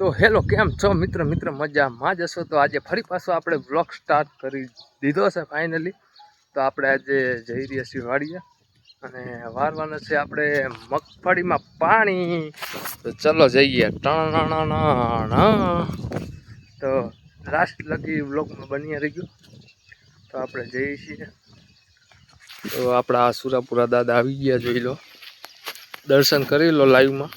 તો હેલો, કેમ છો મિત્ર? મજામાં જ હશો. તો આજે ફરી પાછો આપણે બ્લોગ સ્ટાર્ટ કરી દીધો છે ફાઇનલી. તો આપણે આજે જઈ રહ્યા છીએ વાડીએ અને વારવાનું છે આપણે મગફળીમાં પાણી. તો ચલો જઈએ. તો લાસ્ટ લગી બ્લોગમાં બની રહી ગયું. તો આપણે જઈએ છીએ. તો આપણા સુરાપુરા દાદા આવી ગયા, જોઈ લો, દર્શન કરી લો લાઈવમાં.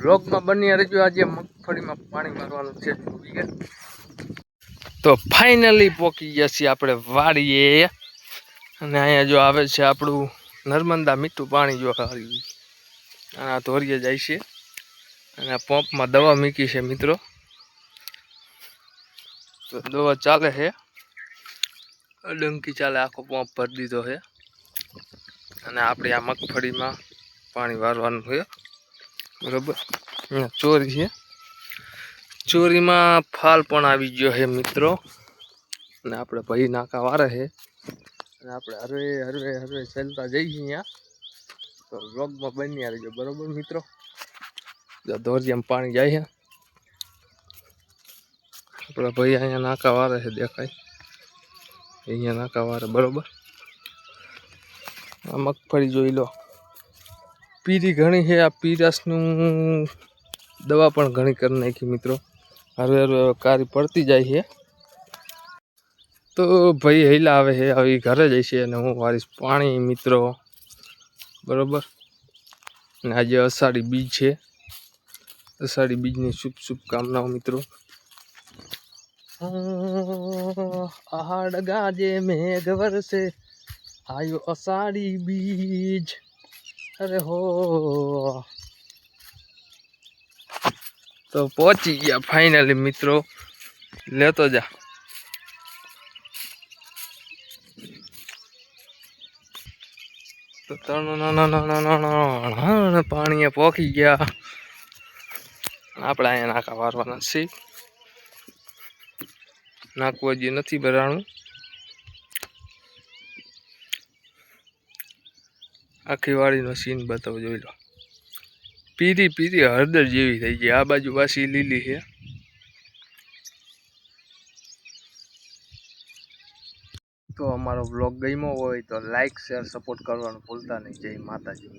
બ્લોગમાં બની રહેજો. આજે મગફળીમાં પાણી મારવાનું છે. તો ફાઇનલી પહોંચી ગયા છીએ આપણે વાડીએ. અને અહીંયા જો આવે છે આપણું નર્મદા મીઠું પાણી. જો આ ધોરીએ જાય છે અને પંપમાં દવા મૂકી છે મિત્રો. તો દવા ચાલે છે, ડંકી ચાલે, આખો પંપ ભરી દીધો છે. અને આપણે આ મગફળીમાં પાણી વારવાનું છે, બરોબર. ચોરી છે, ચોરીમાં ફાલ પણ આવી ગયો છે મિત્રો. અને આપણે ભાઈ નાકા વારે છે અને આપણે હરવે ચાલતા જઈએ અહીંયા. તો વ્લોગમાં બની આવી ગયો, બરોબર મિત્રો. ધોરિયામાં પાણી જાય છે. આપણા ભાઈ અહીંયા નાકા વારે છે, દેખાય અહીંયા નાકા વારે, બરોબર. આ મગફળી જોઈ લો, પીરી ઘણી છે. આ પીરાસનું દવા પણ ઘણી કરી નાખી મિત્રો. હરવે કારી પડતી જાય છે. તો ભાઈ હેલા આવે છે, આવી ઘરે જાય છે અને હું વારીશ પાણી મિત્રો, બરોબર. અને આજે અષાઢી બીજ છે. અષાઢી બીજની શુભકામનાઓ મિત્રો. આહાડ ગાજે મેઘ વરસે, આયો અષાઢી બીજ. અરે હો, તો પહોંચી ગયા ફાઇનલી મિત્રો. લેતો જા. તો પાણીએ પોકી ગયા. આપણે અહીંયા નાકા વારવાના છે. નાકું હજી નથી ભરાણું. આખી વાડીનો સીન બતાવો, જોઈ લો. પીરી હળદર જેવી થઈ ગઈ. આ બાજુ પાછી લીલી છે. તો અમારો બ્લોગ ગમ્યો હોય તો લાઈક, શેર, સપોર્ટ કરવાનું ભૂલતા નહીં. જય માતાજી.